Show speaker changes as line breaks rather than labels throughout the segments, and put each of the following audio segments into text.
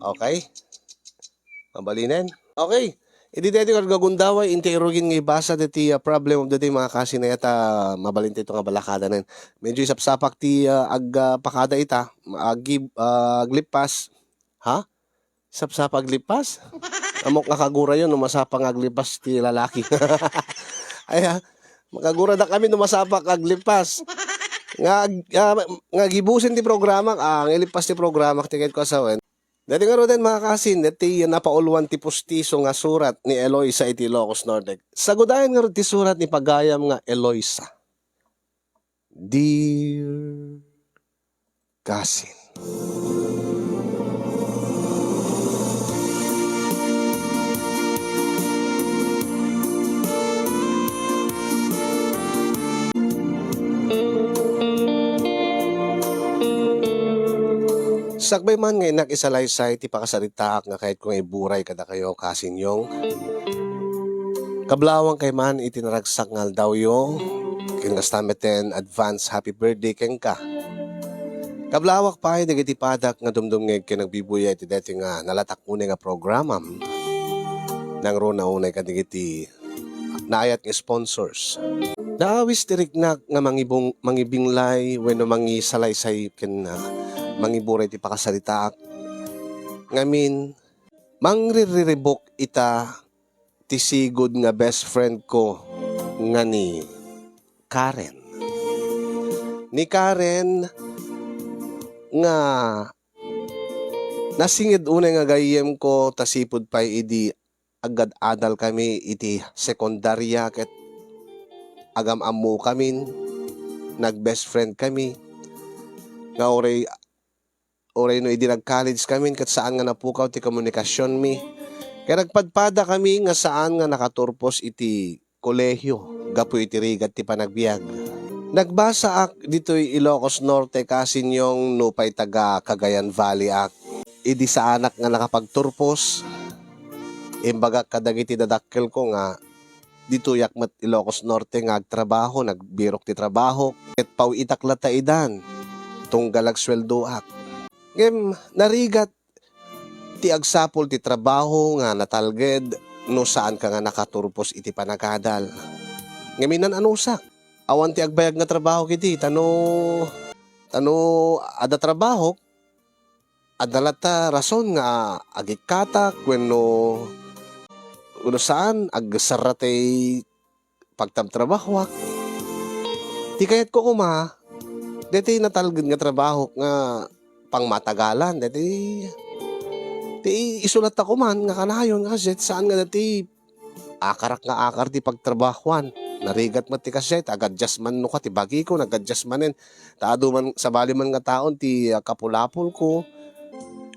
Okay? Mabalinen? Okay. Idi deti kag gagundaway inti irugin nga ibasa deti problem of the day mga kasinayata mabalinte ito nga balakada nen. Medyo isapsapak ti pakada ita aglipas. Ha? Sapsapak aglipas? Amok nga kagura yun numasapang aglipas ti lalaki. Ay makagura na kami numasapak aglipas. Nga gibusin ti programa ang ilipas ti programa tiket ko asawen. Dati nga din mga kasin, dati napauluan ti pustiso nga surat ni Eloisa iti Ilocos Norte. Sagudayan nga ti surat ni Pagayam nga Eloisa. Dear Kasin. Sakbay man nga inak isalaysay ti pakasaritaak nga kahit kung iburay kada kayo kasin yung kablawang kay man itinaragsak ngal daw yung kingastameten advance happy birthday ken ka. Kablawak pa ay dagiti padak nga dumdumngeg kinagbibuya iti deti nga nalatak unay nga programam nang ro na unay kadigiti naayat nga sponsors. Naawis tiriknak nga mangibinglay wenno mangisalaysay ken mangiburay ti pakasaritaak. Ngamin, mangriribok ita ti sigod nga best friend ko nga ni Karen. Ni Karen nga nasingid unay nga gayem ko tasipod pa idi agad adal kami iti sekundarya ket agam ammo kami nag best friend kami nga oray no idi nag-college kami kat saan nga napukaw ti komunikasyon mi. Kaya nagpadpada kami nga saan nga nakaturpos iti kolehiyo. Gapu iti rigat ti panagbiag. Nagbasa ak dito'y Ilocos Norte kasin yung nupay taga Cagayan Valley ak. Idi sa anak nga nakapagturpos. Imbaga kadagiti dadakkel ko nga dito yakmat Ilocos Norte nga agtrabaho, nagbirok ti trabaho. Ket paw itaklata idan. Tunggalag sweldo ak. Ngem narigat ti agsapol ti trabaho nga natalged no saan ka nga nakaturpos iti panagkadal. Ngeminan anusak. Awan ti agbayag nga trabaho kiti tano ada trabaho adalata rason nga agikatak wenno uno saan agsaratay pagtabtrabahwak. Ti kayat ko kuma deti natalged nga trabaho nga pang matagalan dati isulat ako man nga kanayon kasi saan nga dati akarak nga akar ti pagtrabahuan narigat mo ti kaset agadjust man no ka ti bagi ko nagadjust manen taado man sa bali man nga taon ti kapulapol ko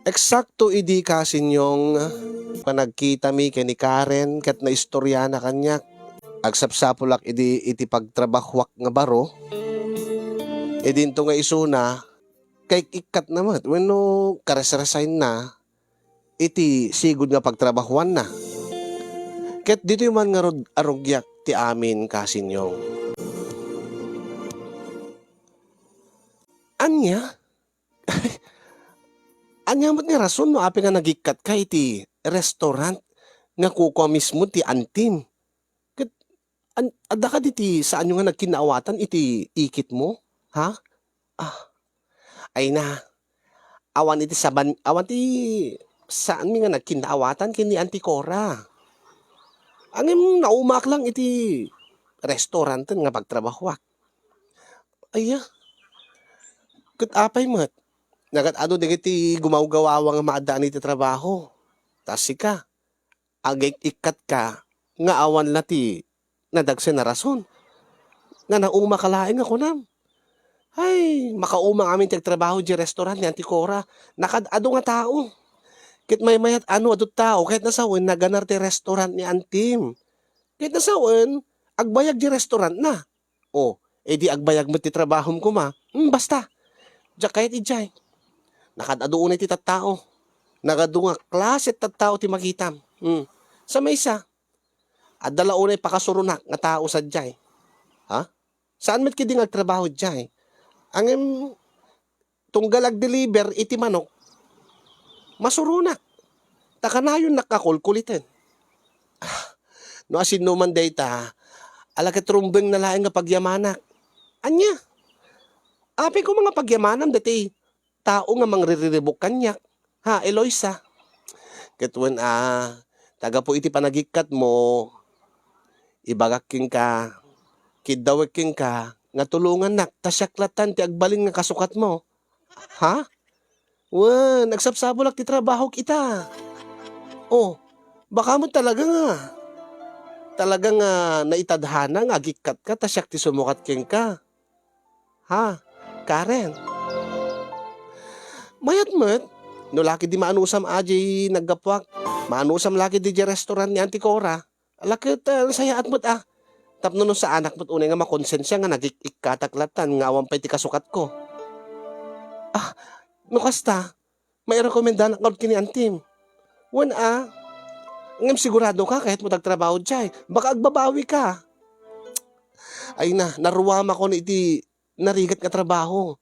eksakto idi kasin yung panagkita mi kay ni Karen ket na istorya na kanya agsapsapulak iti pagtrabahuak nga baro idinto nga isuna kay ikat naman, wenno kares-resign na, iti sigod nga pagtrabahuan na. Ket dito yung man nga arugyak ti amin kasinyong. Anya? Anya mo't nga rason no api nga nagikat ka iti restaurant nga kuko mismo ti antim. Ket adda ka diti saan yung nga nagkinaawatan iti ikit mo? Ha? Ay na, awan iti saan mi nga nagkinaawatan kini Anticora. Angem naumak lang iti restaurant nga pagtrabahuak. Aya, ket apay mat. Nagatado digiti gumawgawawa nga maadaan iti trabaho. Tas sika, agay ikat ka nga awan lati nadagsen na rason. Nga naumakalaing ako nam. Ay, makaumang amin tagtrabaho di restaurant ni Anticora. Nakadado nga tao. Kit may mayat adot tao. Kahit nasawan, naganar ti restaurant ni Antim. Kahit nasawan, agbayag di restaurant na. O, edi agbayag mo ti trabahom ko ma. Basta. Diyak kahit ijay. Nakadado unay ti tattao. Nakadado nga klase tattao ti magitam. Sa may isa. Adala unay pakasurunak nga tao sa jay. Ha? Saan met kidi nga trabaho jay? Angem tunggal ag-deliver iti manok. masurunak. Takanayon nakakulkulitin. No asin numan data, alakit rumbeng na laing nga pagyamanak. Anya, api ko mga pagyamanam dati, tao nga mangririribok kanyak. Ha, Eloisa. Ketwen taga po iti panagikat mo, ibagaking ka, kidaweking ka, nga tulungan nak, tasyaklatan ti agbalin nga kasukat mo. Ha? Wan, nagsapsabulak ti trabaho kita. Oh, baka mo talaga nga naitadhana nga agikat ka, tasyak ti sumukat king ka. Ha? Karen, mayat mat, no laki di maanusam aji naggapwak, maanusam laki di restaurant ni Auntie Cora. Alakit, saya at mat tapno no sa anak mo't unay nga makonsensya nga nagikikataklatan nga awan pa'y ti kasukat ko. No kasta, may rekomenda na kini Antim. Wan ngam sigurado ka kahit mo tagtrabaho dyan. Baka agbabawi ka. Ay naruwama ko na iti narigat nga trabaho.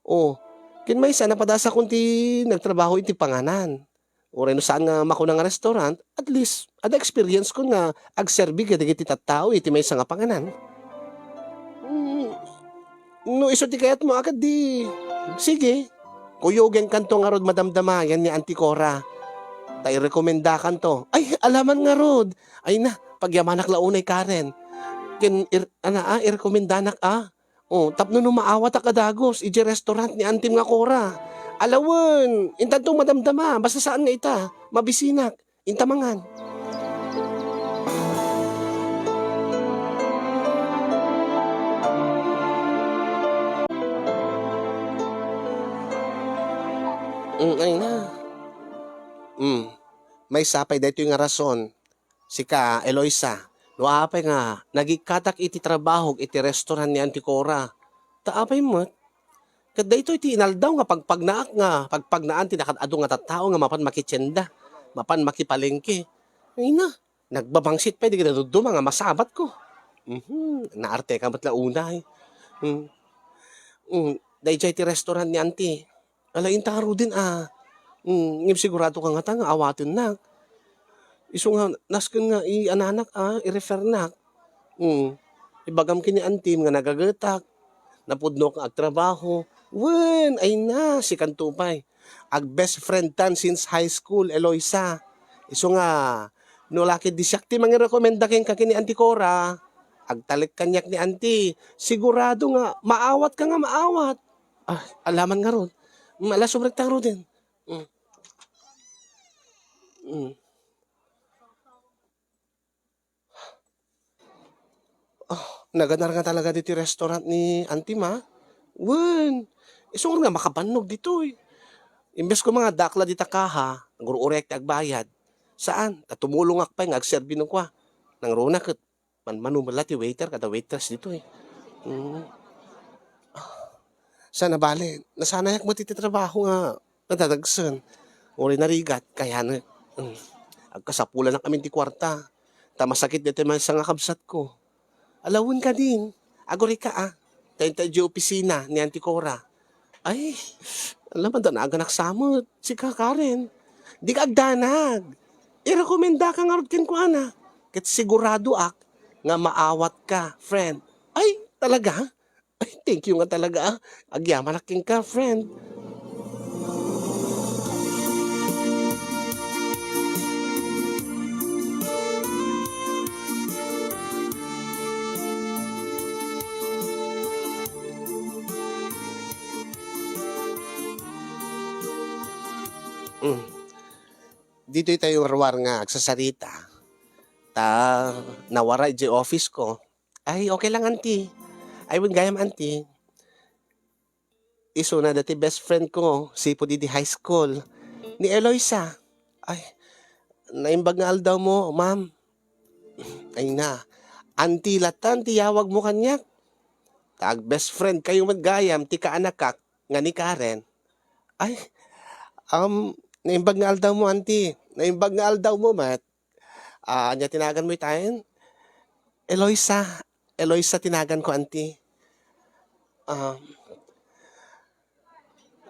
Oh, kinmay sana padasa kung ti nagtrabaho iti panganan. O rin saan nga makuna nga restaurant, at least, ada experience ko nga agserbi ka iti tattao iti may nga panganan. No iso ti kayat mo agad di. Sige, kuyogeng kanto nga rod madamdamayan ni Auntie Cora. Tay rekomenda kanto. Ay, alaman nga rod. Ay pagyamanak launay Karen. Irekomendanak Oh, tapno no maawat kadagos, iji restaurant ni Antim nga Cora. Alawan, intan tong madamdama, basta saan nga ita, mabisinak, intamangan. Ay may sapay dito yung rason. Sika, Eloisa, no apay nga, nagikatak iti trabaho iti restaurant ni Auntie Cora. Taapay mo, kada ito iti inaldaw nga pagpagnaak nga, pagpagnaan tinakadado nga tattao nga mapan makitsenda, mapan makipalengke. Ay nagbabangsit pa, di ka naduduma nga masabat ko. Naarte ka ba't launay. Dahil iti restaurant ni Auntie. Alain taro din ngim sigurado ka nga ta nga awatin na. Iso nga, nasken nga i-ananak i-refer na. Ibagam kini Antim nga nagagatak, napudno ka agtrabaho. Wen, ay si Kantupay. Ag best friend tan since high school, Eloisa. Iso nga, no laki disyakti mangirekomenda king kakini Auntie Cora, agtalik kanyak ni Auntie, sigurado nga, maawat ka nga maawat. Alaman nga ron. Ala sobrektang ro din. Naganar nga talaga dito yung restaurant ni Auntie ma. Wen, iso nga makabanog dito eh. Imbes ko mga dakla dita kaha, nagururek agbayad. Saan? Tumulong akpay nga agserbi nung kwa. Nang runa kat, manumala ti waiter kada waitress dito eh. Sana bale, nasanayak mo tititrabaho nga nadadagsan. Uri narigat, kaya agkasapulan na kami ti kwarta. Tamasakit dito man sa nga kabsat ko. Alawin ka din. Agori ka Tayo di opisina ni Auntie Cora. Ay, alam mo, danagan naksamot. Si Karen. Di ka agdanag. Irekomenda ka nga rin ko Kat sigurado nga maawat ka, friend. Ay, talaga? Ay, thank you nga talaga Agyaman aking ka, friend. Dito tayo warwar nga agsasarita. Nawara di office ko. Ay, okay lang, Auntie. Ay, gayam, Auntie. Iso na dati best friend ko, si Pudidi High School, ni Eloisa. Ay, naimbag nga aldaw mo, ma'am. Ay Auntie latan, tiyawag mo kanyak. Tag best friend kayo maggayam, ti kaanakak, nga ni Karen. Ay, naimbag nga aldaw mo, Auntie. Naimbag nga aldaw mo, mat. Anya tinagan mo itayin? Eloisa. Eloisa tinagan ko, Auntie.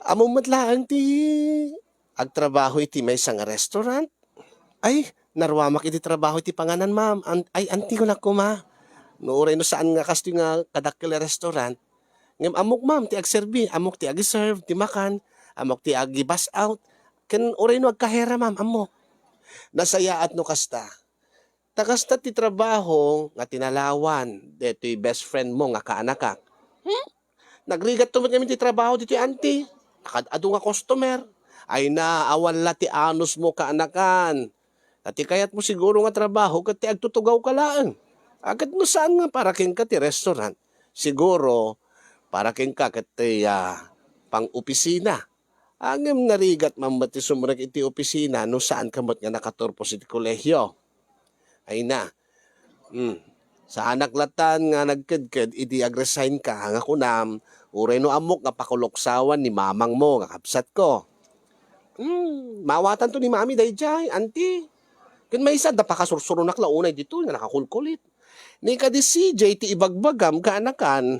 Amo matlaan ti agtrabaho iti may nga restaurant. Ay, narwamak iti trabaho iti panganan, ma'am. Ay, anti ko na ko, ma. Nooray no saan nga kasto nga kadakkel restaurant. Ngem amok, ma'am, ti agserbi, amok ti agi-serve, ti makan, amok ti agi-bus out. Ken oray no agkahera, ma'am, amok. Nasayaat no kasta. Takasta ti trabaho nga tinalawan, deto'y best friend mo nga kaanakak. Nagrigat tumot kami ti trabaho dito anti. Nakadado nga customer. Ay na, awan la ti anos mo kaanakan. At kayat mo siguro nga trabaho kat ti agtutugaw ka laan. Agad no saan nga para king ka ti restaurant. Siguro, para king ka kat ti pang-opisina. Angem narigat mambat ti sumurag iti opisina no saan kamot nga nakaturpos iti kolehyo. Ay na. Sa anak latan nga nagkedked, idi agresign ka, nga kunam, uray no amok nga pakuloksawan ni mamang mo, nga kapsat ko. Mawatan to ni mami dayjay, anti. Kun may isa, napakasursurunak launay dito, nga nakakulkulit. Ni ka di CJ, ti ibagbagam ka anakan,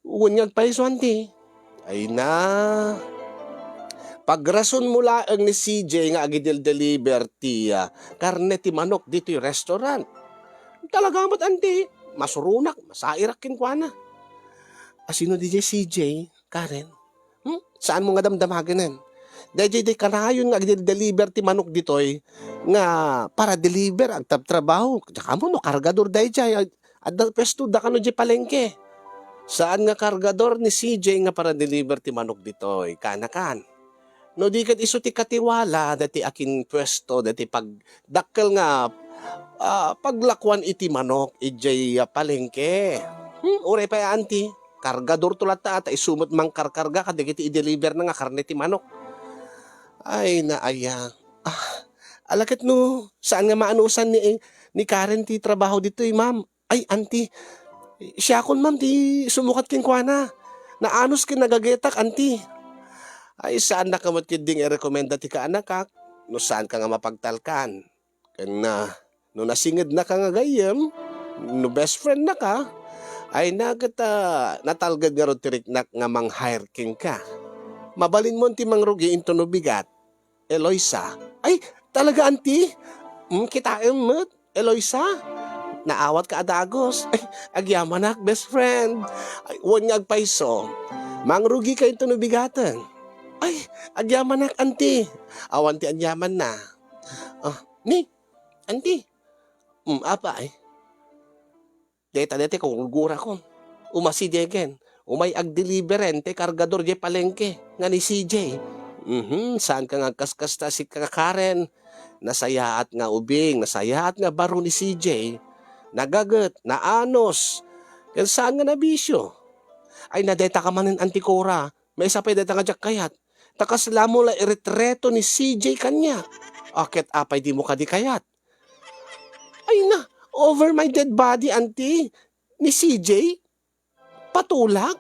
unyag pa iso, anti. Ay na. Pagrason mula ang ni CJ nga agidel-deliver ti karne ti manok dito yung restaurant. Talaga mo't anti, masurunak, masairak kinkwana. Sino di CJ, Karen? Saan mo nga damdamaginan? Dahil di kanayon nga agidel-deliver ti manok ditoy nga para deliver ang trabaho. Tsaka mo no, kargador dahil dyan. At pesto da ka no di palengke. Saan nga kargador ni CJ nga para deliver ti manok ditoy? Kanakan. No di kat iso ti katiwala dati akin pwesto dati pagdakkel nga paglakwan iti manok ijay palengke. Uray pa anti kargador tulat ta isumot mang karkarga kadagiti i-deliver na nga karne ti manok. Ay naaya. Alakit no saan nga maanusan ni Karen ti trabaho dito ma'am. Ay anti siya kon ma'am ti sumukat kin kuana. Naanos kin nagagetak anti. Ay saan na kamot kiding i-recommenda ti kaanakak, no saan ka nga mapagtalkan. Kaya no nasingid na ka nga gayem, no best friend na ka, ay natalgad nga ro tiriknak nga mang-hire king ka. Mabalin mo ti mangrugi into no bigat, Eloisa. Ay, talaga anti? Kita emot, Eloisa? Naawat ka adagos. Ay, agyamanak, best friend. Ay, huwag nga agpaiso. Mangrugi ka into no bigatan. Ay, agyaman nak, anti. Awan ti agyaman na. Ni, anti. Apa ay? Deta kung gura kon. Umasi degen. Umay agdeliveren te kargador je palengke. Nga ni CJ. Saan ka nga kaskasta si Karen? Nasayaat nga ubing, nasayaat nga baro ni CJ. Nagagat, naanos. Yan saan nga nabisyo? Ay, nadeta ka manin antikora. May isa pa deta nga jak kayat. Takas lamo la iretreto ni CJ kanya. Akit apay di mo ka di kayat. Ay na, over my dead body, auntie. Ni CJ? Patulak?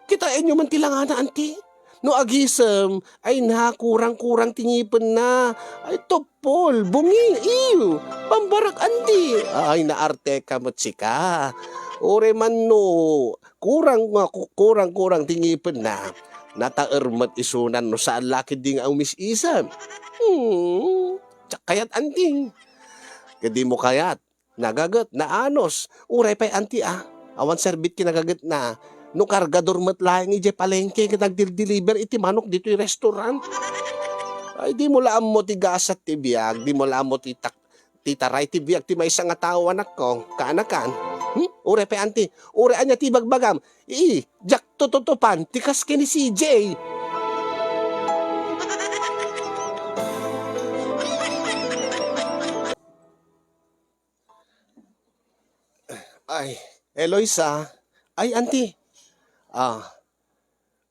Kitain nyo man tilangana, auntie. No agisem, ay na, kurang-kurang tingipan na. Ay topol, bungi, iyo. Pambarak, auntie. Ay naarte ka motsika. Ore man no, kurang-kurang tingipan na. Nataermat isunan no saan laki ding ang misisan. Kayat anting. Kadi mo kayat. Nagagat, naanos. Uray pa'y anti Awan serbit kinagagat na. No kargador matlayang ije palengke nagdil-deliver iti manok dito yung restaurant. Ay di mo laam mo ti gasat ti biyag. Di mo laam mo ti taray ti biyag ti may isang tao anak ko. Kaanakan. Ure pa anti, ure anya ti bagbagam. Jak tututupan, tikas kini CJ. Ay, Eloisa. Ay, anti.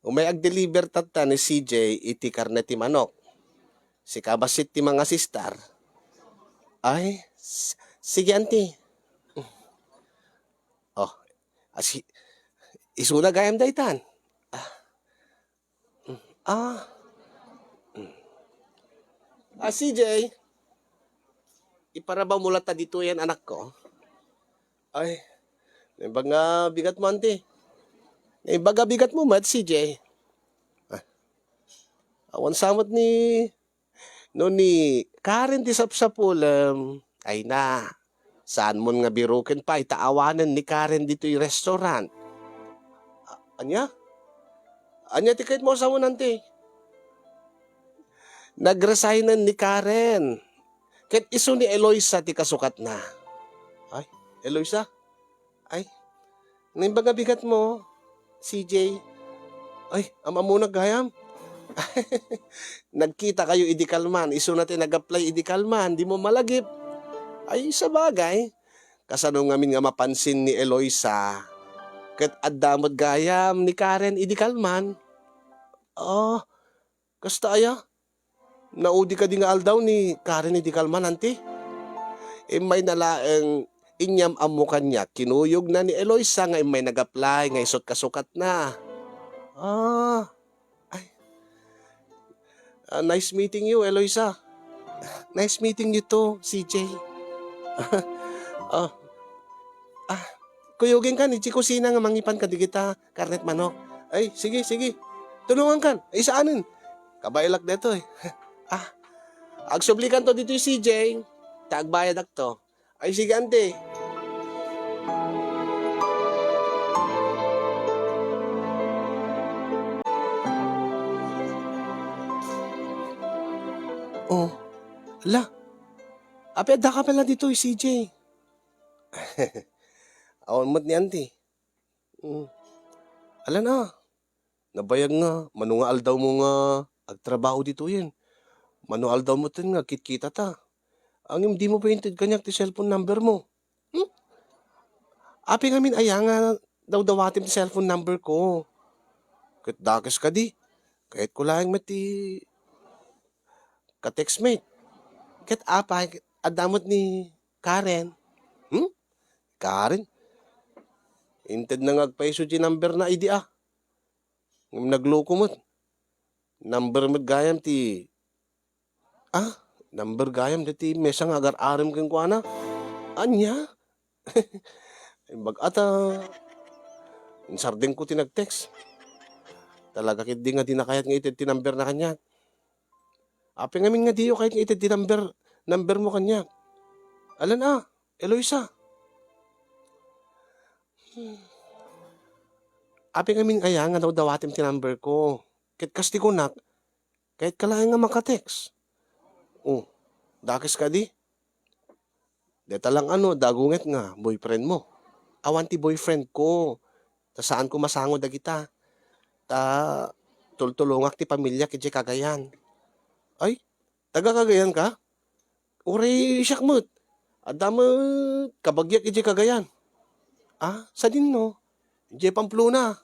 Umay ag-deliver tata ni CJ iti karne ti manok. Si kabasit ti mga sistar. Ay, sige anti. Isuna gayam daytan. CJ, iparabaw mula ta dito yan anak ko. Ay, nabaga bigat mo ante. Nabaga bigat mo mat CJ. Awan samot ni no ni Karen ti sapsapulam. Ay na, saan mo nga biruken pa itaawanan ni Karen dito yung restaurant. Anya? Anya ti kahit mo sa mo nanti. Nagresignan ni Karen. Kahit iso ni Eloisa ti kasukat na. Ay, Eloisa? Ay, nimbaga bigat mo, CJ. Ay, ama mo naggayam. Nagkita kayo idikalman, iso natin nag-apply idikalman, di mo malagip. Ay, sa bagay. Kasano ngamin nga mapansin ni Eloisa, kat addamot gayam ni Karen idikalman. Oh, kasta aya. Naudi ka di nga aldaw ni Karen idikalman, anti. May nalaeng inyam amo kanya, kinuyog na ni Eloisa nga may nag-apply, nga isot kasukat na. Ah, nice meeting you, Eloisa. Nice meeting you too, CJ. Ah, kuyugin kan, iti kusina nga mangipan ka di kita, karnet manok. Ay, sige, sige. Tulungan kan, isaanin. Kabailak deto eh. Agsublikan to dito yung CJ. Tagbayad ak to. Ay, sige, ante. Oh, ala. Apeda ka pala dito yung CJ. Awan mo't ni ante. Ala na. Nabayag nga. Manungaal daw mo nga agtrabaho dito yan. Manual daw mo tin nga, kitkita ta. Ang hindi mo painted kanyak ti cellphone number mo. Api ngamin aya nga daw dawatim ti cellphone number ko. Kat dakas ka di. Kahit kulang mati ka-textmate. Kat apa, adamot ni Karen. Karen? Inted na ngagpaiso ti number na ID ah. Nagloko mo. Number mo gayam ti number gayam dati mesang agar-aram keng kuana. Anya? Bagata. Sardeng ko tinag-text. Talaga kit di nga dinakayat nga ited ti number na kanya. Api ngamin nga diyo kahit nga ited ti number mo kanya. Alan Eloisa. Api ngamin aya nga daw dawatim ti number ko. Kit kasti ko nak, kahit kalahin nga makatext. Dakis ka di? Deta lang dagunget nga, boyfriend mo. Awan ti boyfriend ko. Ta saan ko masangod da kita. Ta tultulungak ti pamilya kiti Cagayan. Ay, taga Cagayan ka? Uri syakmut. Adamot kabagyak kiti Cagayan. Sa din no? Ije Pamplona.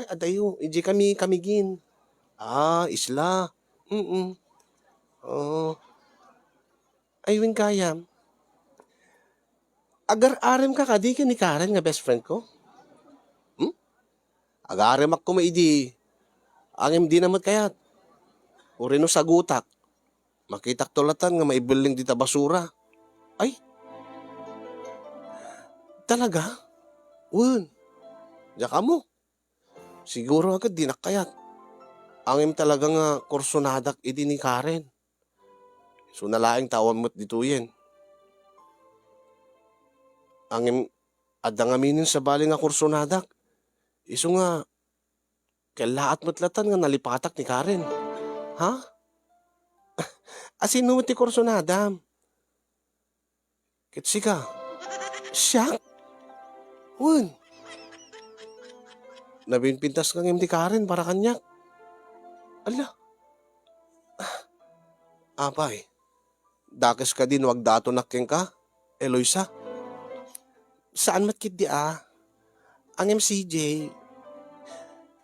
Adayo. Ije kamigin. Isla. Ayun kayam. Agar-arem ka kadi ni Karen nga best friend ko? Agarem ako maidi. Angem di namat kayat. Uri no sagutak. Makitak tulatan nga maibuling dita basura. Ay. Talaga? Diya mo. Siguro agad di nakayat. Angem talaga nga kursunadak idi ni Karen. So nalaing tawan mo't dito yan. Angem adang aminin sa bali nga kursunadak. Iso nga kailaat mo't latan nga nalipatak ni Karen. Ha? Asin mo ti kursunadam. Kitsi ka. Siya? Nabinpintas kang ti Karen para kanyak. Ala. Apay. Dakes ka din wag dato nakeng ka, Eloisa. Saan matkid di Ang MCJ,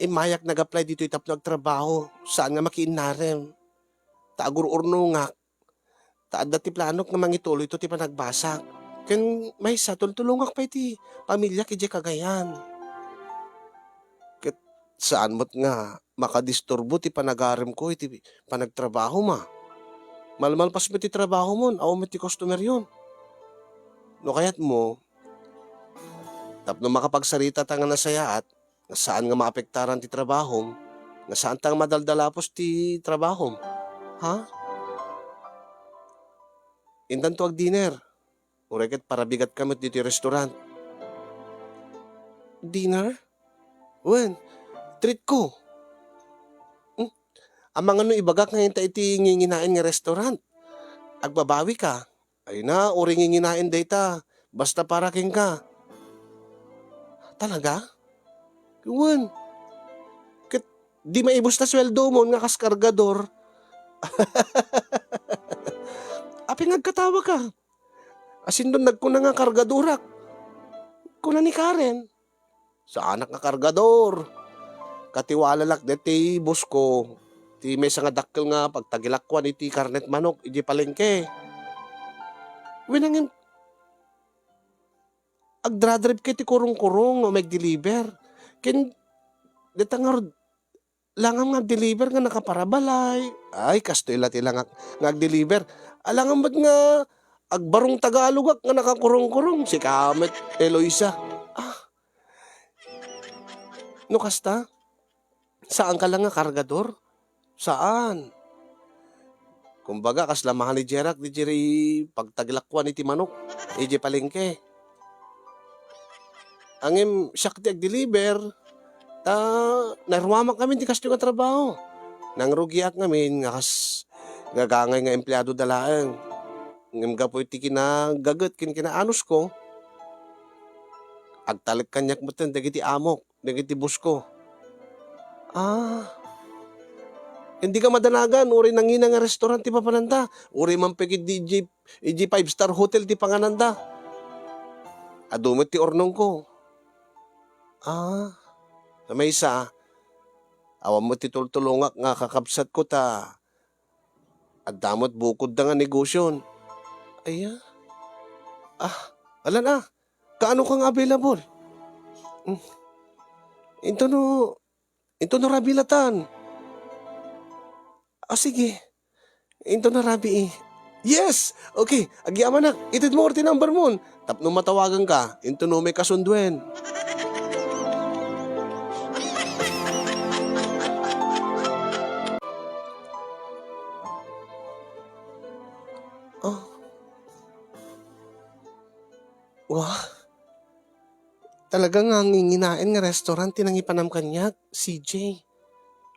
mayak nag-apply dito itap nagtrabaho. Saan nga makiinarem. Taagur urnungak. Taadda ti planok nga mangituloy ito ti panagbasak. Ken may sa tultulungak pa iti pamilya kiti Cagayan. Ket saan mo't nga makadisturbo ti panagarem ko iti panagtrabaho ma. Malmalpas mo ti trabaho mo, aw mo ti customer yun. No kayat mo, tapno makapagsarita ta nga nasayaat, saan nga maapektaran ti trabaho, Nga saan tang madaldalapos ti trabaho? Ha? Indan to ag dinner. Ureket para bigat kamot dito yung restaurant. Dinner? Wen, treat ko. Hmm? Amang ano ibagak ngayon ta iti nginginain nga restaurant. Agbabawi ka. Ay na, uri nginginain data. Basta para king ka. Talaga? Wen, ket di maibos na sweldo mo nga kaskargador. Aping agkatawa ka. Asin doon nagkuna nga kargadurak. Kuna ni Karen. Sa anak nga kargador. Katiwala lak deti bus ko. Ti may nga dakkel nga pagtagilakwan iti karnet manok iti palengke. Winangin agdradrive kay ti kurong-kurong o mag-deliver. Ken detangar langam nga deliver nga nakaparabalay. Ay kasto ila tila nga ag-deliver. Alangam ba't nga agbarong Tagalog nga nakakurong-kurong si Kamet Eloisa. Ah, no kasta? Saan ka lang nga kargador? Saan? Kumbaga kaslamahan ni Jerak di Jerry pagtaglakwan iti manok. Ije palengke. Angem siyak ti ag-deliver. Ta narwamak kami ti kasto nga trabaho. Nang rugiak ngamin nga kas gagangay nga empleyado dalaeng. Ngem gapo iti kinagagat kinaanos ko. Agtalik kanyak mo ten dagiti amok, dagiti bus ko. Ah, hindi ka madanagan, uri nangina nga restaurant ti papananda. Uri man pegi DJ 5-star hotel ti pangananda. Adumit ti ornong ko. Ah, na may isa, awan mo ti tultulungak nga kakabsat ko ta. At damot bukod da nga negosyon. Aya, ala na, kaano kang available? Hmm. Into no rabilatan. Sige. Into na rabi eh. Yes! Okay, agyaman na. Itid mo orti number mo. Tapno matawagan ka. Into no may kasundwen. Oh, wah. Talagang nga nginginain nga restaurant tinang ipanam kanyak, CJ.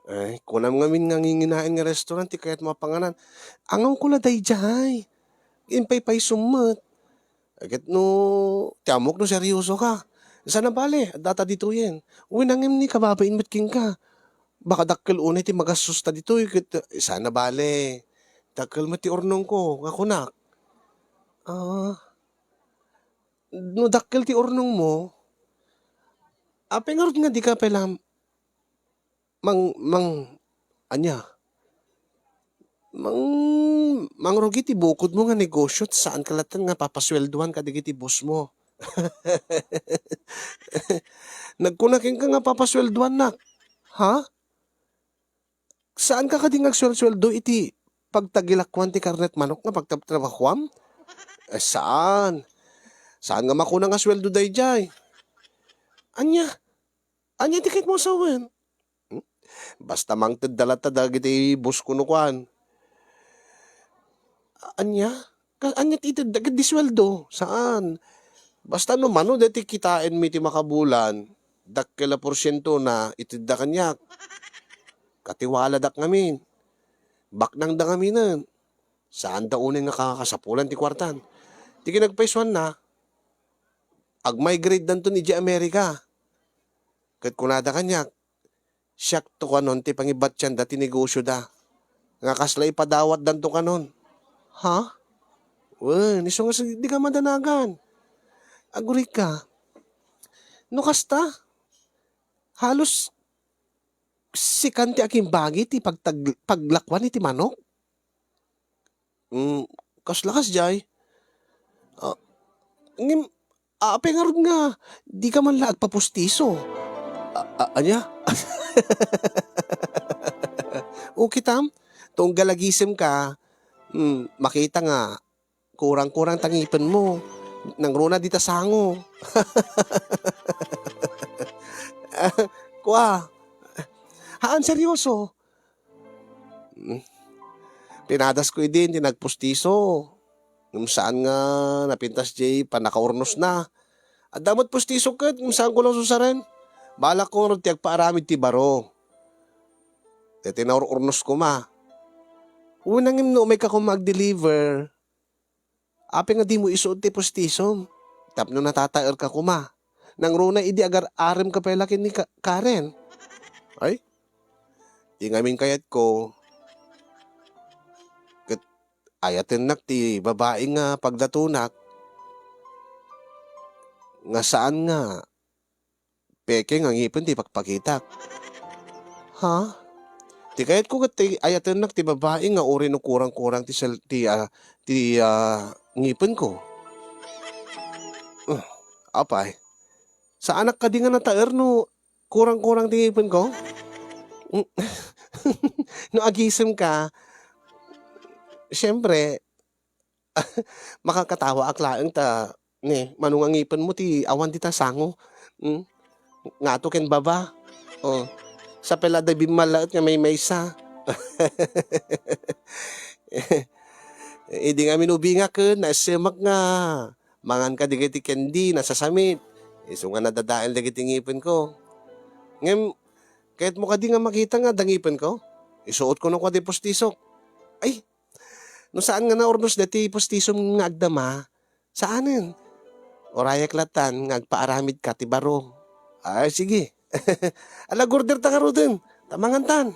Ay, kunam ngamin nga nginginain nga restaurant ti kayat mapanganan. Angaw ko la dayjay. Impay-pay sumot. Agad no, tiamok no seryoso ka. Sana bale, at data dito yan. Uy, nangim ni kababain matking ka. Baka dakkel unay ti magasusta dito. Sana bale. Dakkel mati ornong ko, nga kunak. Ah, no dakkel ti ornong mo, pengarot nga di ka pala anya, mangrugi ti bukod mo nga negosyo saan kalatan nga papaswelduhan ka digiti boss mo. Nagkunakin ka nga papaswelduhan na. Ha? Saan ka kading agsweldo iti pagtagilakwan ti karnet manok nga pagtatrabahuam? Saan? Saan nga makuna nga sweldo dayjay? Anya? Anya tikit mo sawen? Basta mang tadalata dagiti bus kunukuan. Anya? Anya ti dagiti disweldo? Saan? Basta no mano dati kitain mi ti makabulan, dakkela porsyento na itid da kanyak. Katiwala dak ngamin. Baknang da ngaminan. Saan da unay nga kakakasapulan ti kwartan? Ti kinagpaisuan na, ag-migrate danto ni Amerika. Kat kunada kanyak, siyak to kanon ti pangibat yan dati negosyo da. Nga kasla ipadawat danto kanon. Ha? Well, niso nga di ka madanagan. Agurik ka. No kasta, halos si kanti aking bagi ti paglakwan iti manok. Kaslakas jay. Ngim, pengarod nga, di ka man laag papustiso. Anya? Okay tam, tong galagisem ka, makita nga, kurang-kurang tangipin mo. Nang runa dita sango. Kwa, Haan seryoso. Hmm, pinadas ko din ti nagpustiso. Ngem saan nga napintas jay panakaurnos na. At damot pustiso ket ngem saan ko lang susaren. Balak ko ron ti agpaaramid ti baro. Ti tinaururnos ko ma. Unang ngem no may ka kung mag-deliver. Ape nga di mo isuot ti pustisom. Tapno natataer ka kuma. Nang runa idi agar arem ka pelakin ni Karen. Ay, di ngamin kayat ko. Ket ayaten nak ti babae nga pagdatunak. Nga saan nga peke nga ngipin ti pagpakitak. Ha? Ti kayat ko ket ti ayaten nak ti babae nga uri no kurang-kurang ngipin ko. Apay. Sa anak ka di nga nataer no kurang-kurang ti ngipin ko? No agisem ka, siyempre, makakatawa aklaeng ta, manung ang ngipin mo ti awan ti tasango. Hmm? Nga to ken baba. Oh, sa pelada bimalaot nga may maysa. Idi nga minubi nga ken nasimak nga. Mangan ka digiti kendi nasasamit. Isu nga nadadael digiti ngipin ko. Ngem kahit mo ka di nga makita nga dangipin ko. Isuot ko no ko di postisok. Ay, no saan nga naurnos dati postisom nga agdama? Saanen? Orayak latan nga agpaaramid ka ti baro. Ay, sige. Ala, gurder ta karo din. Tamangan.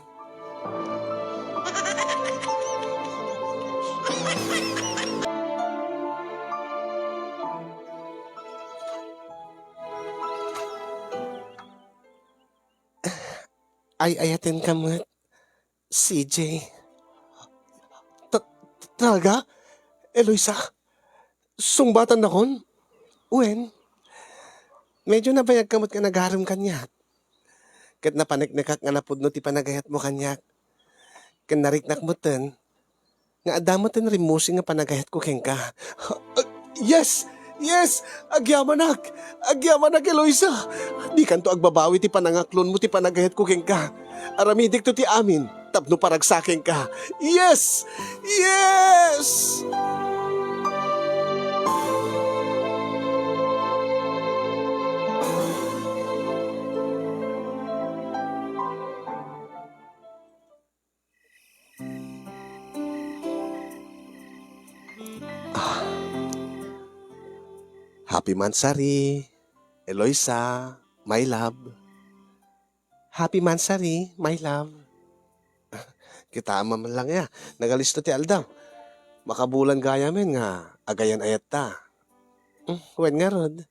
Ay, ayatin ka mo, CJ. Talaga? Eloisa? Sungbatan na kon? Uwen? Medyo nabayag kamot ka nagaram kanyak. Kat napaniknikak nga napudno ti panagayat mo kanyak. Kan nariknak mo ten, nga adamo ten rimusi nga panagayat ko ken ka. Yes! Yes! Agyamanak! Agyamanak, Eloisa! Di kanto agbabawi ti panangaklon mo ti panagayat ko ken ka. Aramidik to ti amin, tapno paragsaking ka. Yes! Yes! Happy Mansari, Eloisa, my love. Happy Mansari, my love. Kita man lang ya. Nagalisto ti Aldam. Makabulan gaya men nga. Agayan ayat ta. Wen nga rod.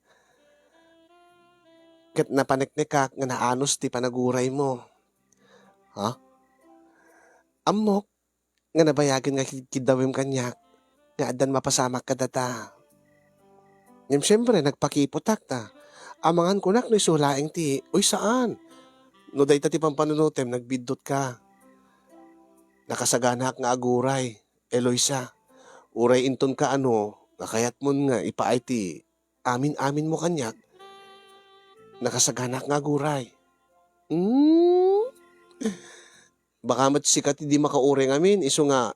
Kat napaniknikak nga naanos ti panaguray mo. Ha? Amok. Nga nabayagin nga kidawim kanyak. Nga adan mapasamak ka data. Ngem siyempre, nagpakiputak ta. Amangan ko nak no isulaing ti. Uy, saan? No day ti pampanunutem, nagbidot ka. Nakasaganak nga aguray. Eloisa, uray inton ka nakayat mo nga ipaay ti amin-amin mo kanyak. Nakasaganak nga aguray. Baka mat sikat di makauring amin, iso nga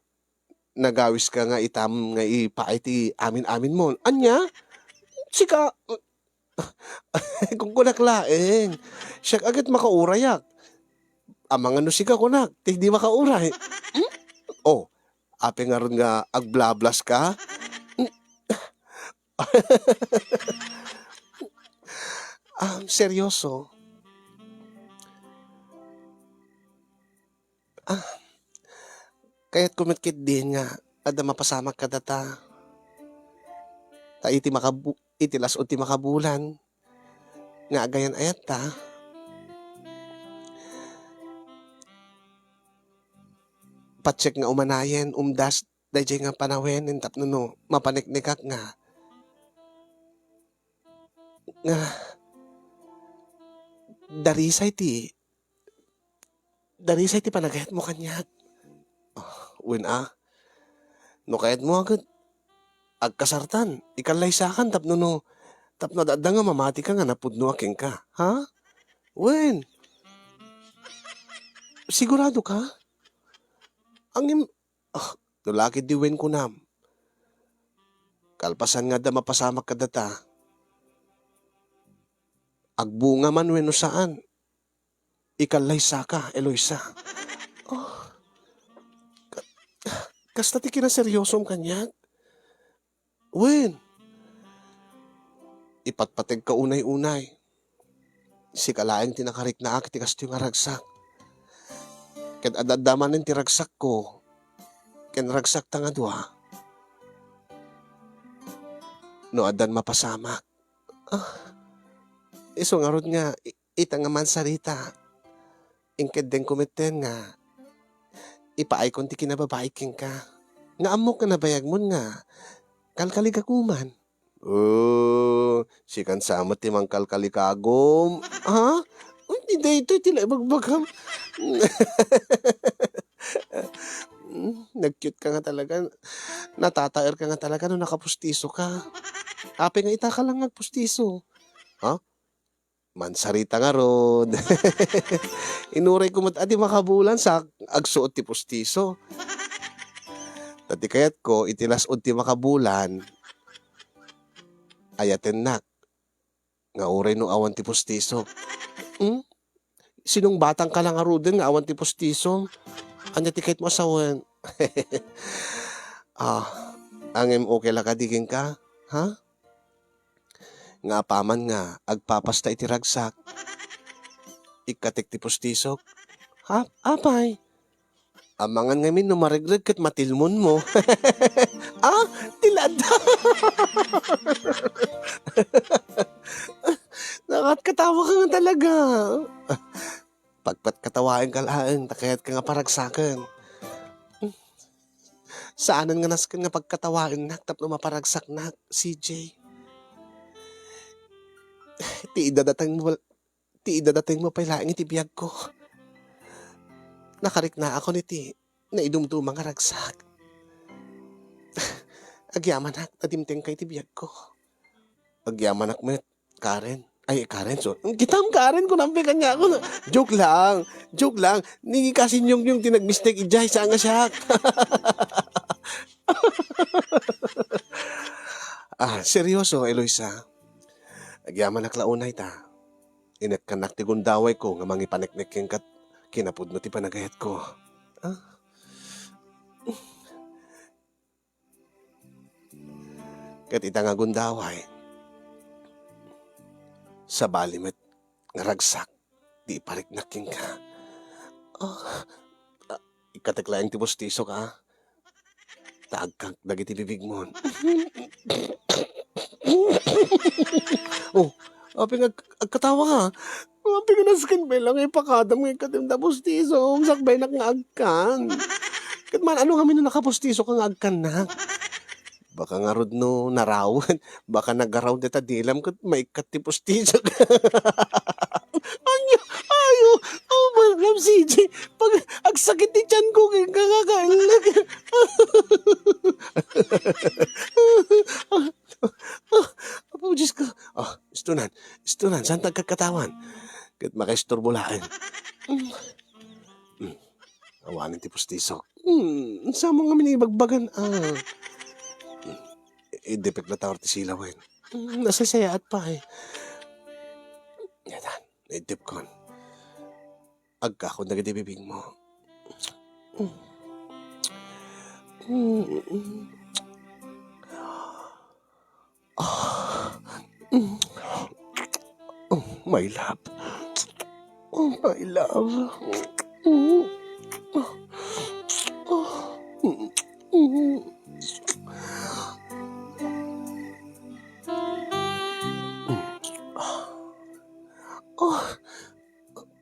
nagawis ka nga itam nga ipaay ti amin-amin mo. Anya? Sika, kung kunaklaeng, siya agad makaurayak. Amang sika kunak, di makauray. Oh, ape nga ron nga agblablas ka? Seryoso? Kaya't kumitkit din nga, ada mapasamak ka data. Ta itilas o ti makabulan. Nga agayan ayat ta. Patsek nga umanayen, umdas, dayjay nga panawen, intap no, mapaniknikak nga. Nga, darisay ti panagayat mo kanyat. Win no kayat mo agad, agkasartan, ikallaysakan, tapno dadda nga mamati ka nga napudno aking ka. Ha? Wen? Sigurado ka? Ang tulaki diwen ko nam. Kalpasan nga da mapasamak ka data. Agbunga man wenno saan. Ikalay saka, Eloisa. Oh, kasta ti kinaseryosom kanya. Wen, ipatpateg ka unay-unay. Si kalaeng tinakarik na akit tikas ti nga ragsak. Ken adadamanin ti ragsak ko. Ken ragsak ta nga dua. No adan mapasamak. Iso nga rod nga, ita nga man sarita. Ingked den kumiten nga. Ipaay kon ti kinababaiking ka. Nga amo ka nabayag mo nga. Kalkalikaguman. Oh, si kan samot ti mang kalkalikagom. Ha? Hindi ito tila ibagbagam. Nag-cute ka nga talaga. Natataer ka nga talaga nung nakapustiso ka. Ape nga ita ka lang nagpustiso. Ha? Mansarita nga rod. Inuray ko mat adi makabulan sa agsuot ti pustiso. Tati kayat ko itilasod ti makabulan. Ayaten nak. Nga uray no awan ti pustiso. Sinong batang ka lang aruden nga awan ti pustiso? Anya ti kahit mo asawan. Angem okay lang kadiging ka? Ha? Nga paman nga, agpapasta iti ragsak. Ikatik ti pustisok. Ha? Apay? Amangan ngamin no marigrig kat matilmon mo. Tilad. Nakatkatawa ka nga talaga. Pagpat katawain ka lang, takayat ka nga paragsakan. Saanan nga naskan nga pagkatawain nak, tapno maparagsak nak, CJ. Ti idadatang mo pailaing iti biyag ko. Nakarik na ako niti, na idumdumang ragsak. Agyaman ak, nadimteng kay ti biyag ko. Agyaman ak met, Karen. Ay, Karen, so, kitam Karen ko nampi kanya ako. Joke lang. Nigi kasi yung tinag-mistake ijay sa nga siya. Seryoso, Eloisa. Agyaman naklaunay ta. Inagkanak ti gundaway ko nga mangipaneknek yung kinapud mo ti panagayat ko. Kat ita nga gundaway. Sa balimet nga ragsak. Di ipariknaking ka. Ikataklayang ti pustiso ka. Taagkang dagiti bibig mo. Api nga agkatawa ka. Api nga naskin ba lang ipakadam nga ikatimda pustiso. Sakbay na nga agkan. Kat man ano kami na nakapustiso ka nga agkan na. Baka nga rod no narawan. Baka nagaraw deta dilam kat may ikati pustiso ka. Ayo. Malam CJ. Pag agsakit ni tiyan ko kaya kakakailag. Apo, Diyos ko. Istunan, saan tagkakatawan? Kat makaisturbulaan. Awanin ti pustiso. Saan mo nga minibagbagan? Idepek na tawar ti silawin. Nasasayaat pa eh. Yan, idep kon. Agkakon na bibig mo. My love. My love.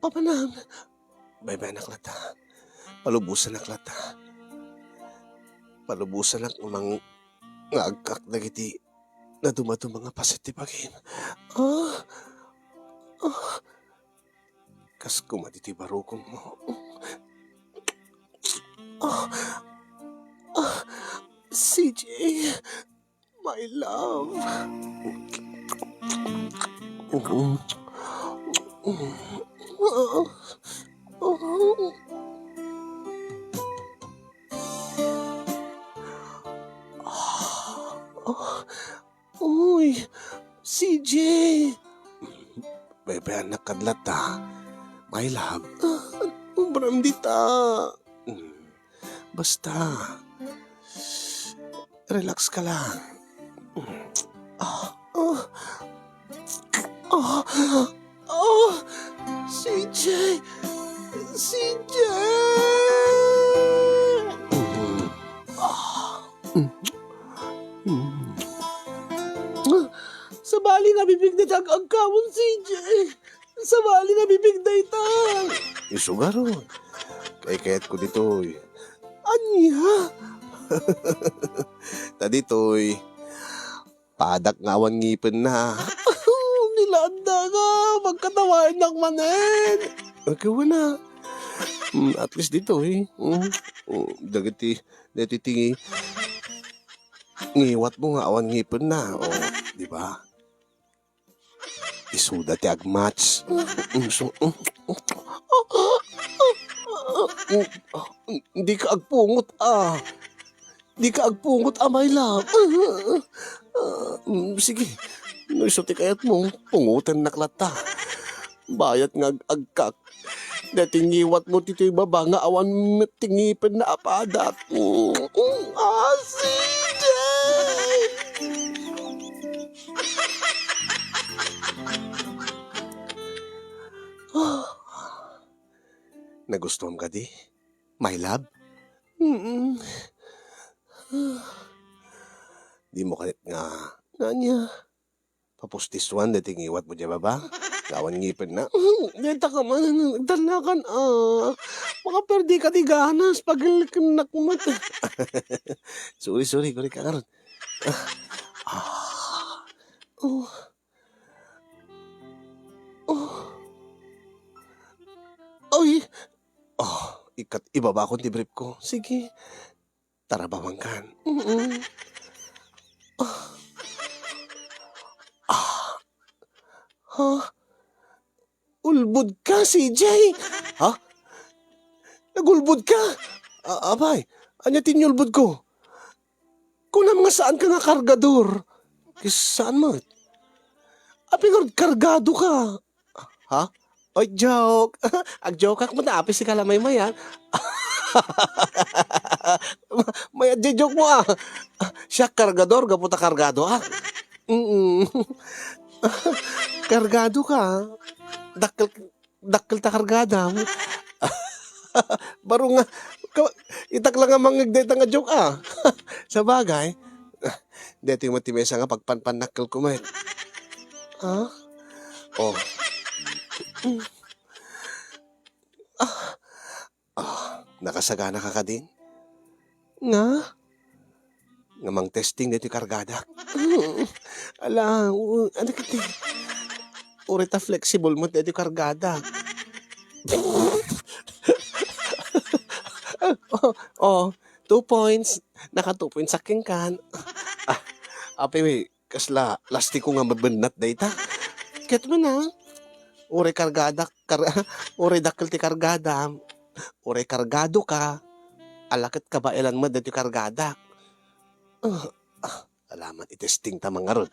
Papanam. Bye-bye naklata. Palubusan naklata. Palubusan nak umang ngagkak dagiti na dumato mga pasitibagin. Kas kumaditi barukong mo. CJ, my love. Oh, uy, CJ. Bebe, anak kadlat my love. Ubram dita. Basta, relax ka lang. Oh, oh, oh, CJ. CJ. Sabali nga bibig na ang kamon, CJ. Sabali nga bibig na itang. Isugaro. Kaya ko ditoy. Anya? Taditoy. Padak nga awan ngipin na. Nilanda nga. Magkatawain ng manen. Okay, wala. At least dito dagiti tingi. Ngiwat mo nga awan ngipin na. Di ba? Isuda ti agmatch. Di ka agpungot Di ka agpungot my love. Sige. No iso ti kayat mo. Pungutan naklata. Bayat nga agkak. Natingiwat mo tito'y baba nga awan tingipin na apadat. CJ! Nagustuhan ka di? My love? Di mo kanit nga niya. Papustiswan na tingiwat mo dyan baba? Kawan ngipin na. Dita ka man, dalakan makaperdi ka di ganas pagilikin na kumat. Sorry, kuri ka karon. Oy. Ikat ibaba akong tibrip ko. Sige. Tara bawangkan. Ulbud ka, CJ. Ha? Nagulbud ka? Abay, anya tinyulbud ko? Kung na mga saan ka nga kargador? Saan mo? Apigod kargado ka. Ha? Oy, joke. Ag-joke ako mo na apis si kalamay mayan. May joke mo Siya kargador, gaputa kargado Kargado ka. Dakkel ta kargada. Baro nga, itak lang nga mangagdeta nga joke Sa bagay, dito yung matimesa nga pagpanpanakkel ko may. Nakasagana ka din? Nga? Ngamang testing dito yung kargada. Ala, ano kiti? Urita flexible mo dito yung kargada. 2 points. Naka 2 points sa kingkan. Ape, kasla, lasti ko nga mabenat data. Ket mo na. Ure kargada, ure dakil ti kargada. Ure kargado ka. Alakit ka ba ilan mo dito kargada? Alaman, itesting ta mga ron.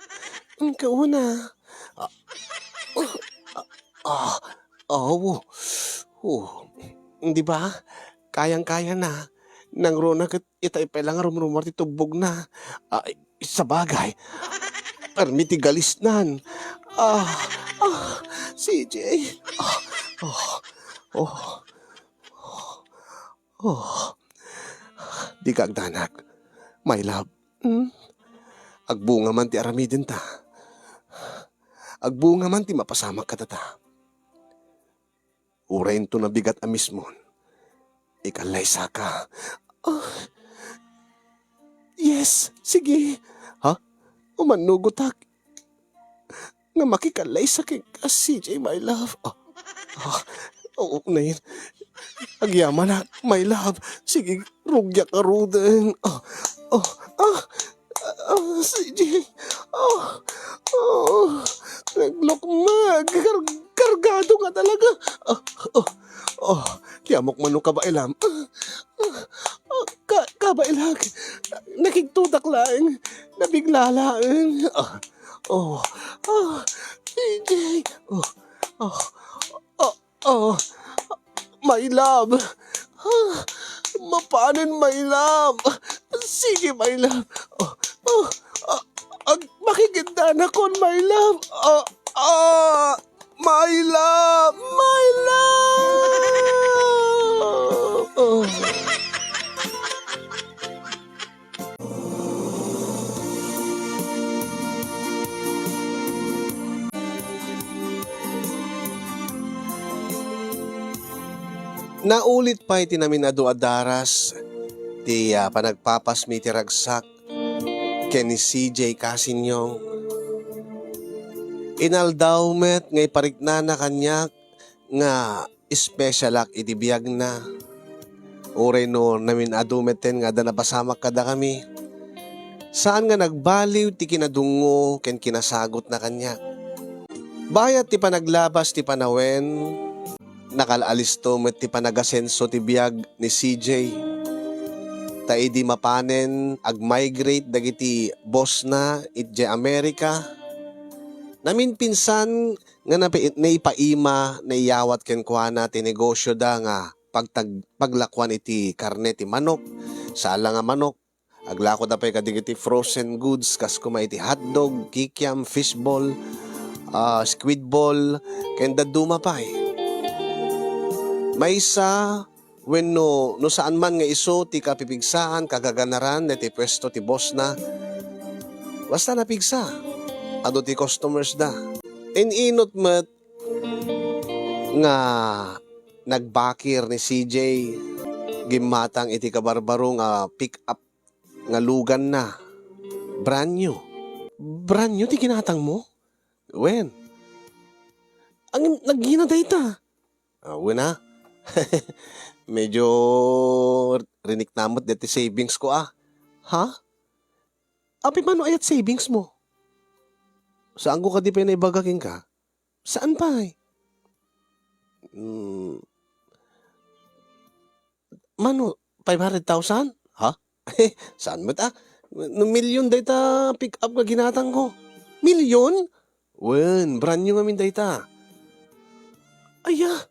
Kauna. Di ba? Kayang-kaya na. Nang rona kat itay lang rumrumar ti tugbog na. Sa bagay. Permiti galisnan. CJ. Di ka agdanak. My love. Agbunga man ti aramidin ta. Agbunga man ti mapasamak ka tata. Urayin to na bigat amis mo. Ikalay saka. Yes, sige. Ha? Umanugotak. Nga makikalay sa king CJ, my love. Oo na yun. Agyaman na, my love. Sige, rugya ka ruden. CJ. Naglokmag. Kargado nga talaga. Tiyamok mano ka ba ilam? Ka ba ilag? Nakigtuda anak laing nabigla laing. Oh, CJ. Oh, oh, oh, oh, my love. Mapanin, my love. Sige, my love. Oh, oh, makikita na kon, my love. My love, my love. Oh. Naulit pa iti namin adu adaras ti panagpapasmi ti ragsak ken ni CJ Casinyong. Inaldaw met ngay parikna na kanyak nga espesyalak iti biyag na. Uray no namin adu meten nga da napasamak kada kami. Saan nga nagbaliw ti kinadungo ken kinasagot na kanyak. Bayat ti panaglabas ti panawen, nakalaalisto met ti panagasenso ti biyag ni CJ. Taidi mapanen ag-migrate dagiti boss na itje Amerika. Namin pinsan nga naipaima na iyawat ken kuana ti negosyo da nga paglakwan iti karne ti manok, sala nga manok. Aglako da pay kadigiti frozen goods kas kuma iti hotdog, kikiam, fishball, squid ball, ken daduma pay. Maysa wenno no saan man nga iso ti kapipigsaan kagaganaran ti pwesto ti boss na. Basta napigsa. Ado ti customers da. Inot met nga nagbakir ni CJ gimatang iti kabarbaro nga pick up nga lugan na. Brand new. Brand new ti kinatang mo? Wen? Ang naggina dayta. Wen na. Medyo rinik namot deti savings ko Ha? Api mano ayat savings mo? Saan ko ka di pinaibagaking ka? Saan pa Mano, 500,000? Ha? Saan mo ta? No milyon dayta pick up ka ginatang ko. Milyon? Wen, brand new ngamin dayta. Aya.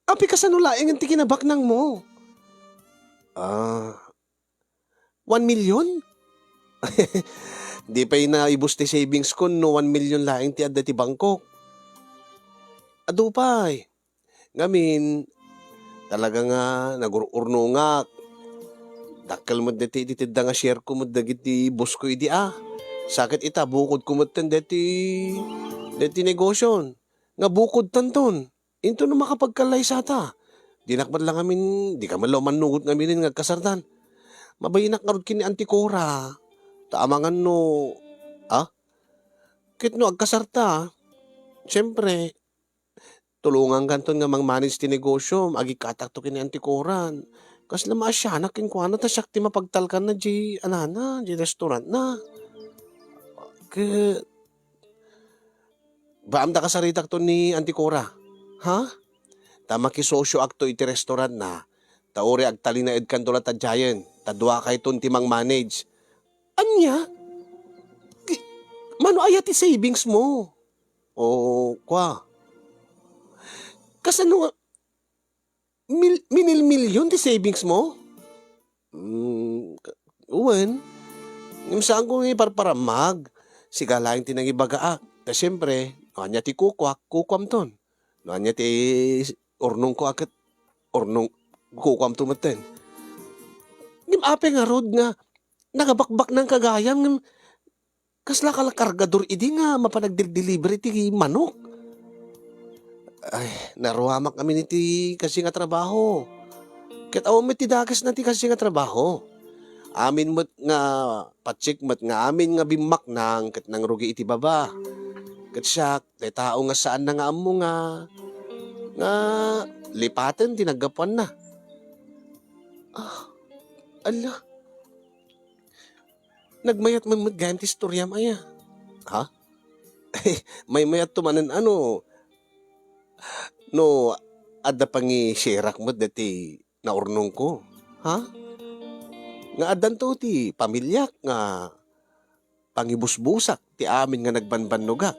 Api ka sa nulaing ang tikinabaknang mo. 1 million? Di pa inaibos ti savings ko no 1 million laing ti adda ti Bangkok. Adu pay. Ngamin, talaga nga nagururno nga. Dakkel mo deti itidda nga share ko mo dagiti boss ko idi Sakit ita, bukod ko mo deti negosyon. Nga bukod tanton. Into no makapagkalay sa ta. Dinakbad lang amin, di ka malaw manugot ngamin nga kasartan. Mabayinak nga rod kini Anticora. Taamangan no, kit no agkasarta. Siyempre, tulungan kanton nga mang-manage ti negosyo, agikatak to kini Anticoran. Kas lama asya, nakin ko ta siyak ti mapagtalkan na di restaurant na. Baam da kasaritak to ni Anticora. Ha? Tama kisosyo akto iti restaurant na. Taori agtali na ed kanto ta giant. Tadwa kay ton timang manage. Anya? Mano ayat ti savings mo? O kwa? Kasano milyon ti savings mo? Uwan. Yung saan ko iparparamag. Sigalaing tinangibaga Ta siyempre, anya ti kukwam ton. Anya ti ornong ko akit, ornong kukwam tumaten. Ape nga rod nga, nagabakbak ng kagayam, kasla kalakargador idi nga mapanagdelivery ti manok. Ay, naruhamak kami niti kasi nga trabaho. Kat awam ti dagas na ti kasi nga trabaho. Amin mo't nga patsik mo't nga amin nga bimak nang kat nang rugi iti baba. Kat siya, tao nga saan na nga amo nga lipaten tinagapuan na. Ala. Nagmayat man ganti istorya maya. Ha? May mayat tumanan no, adda pangi shirak mo dati naurnong ko. Ha? nga addanto ti pamilyak nga pangibusbusak ti amin nga nagbanbannugak.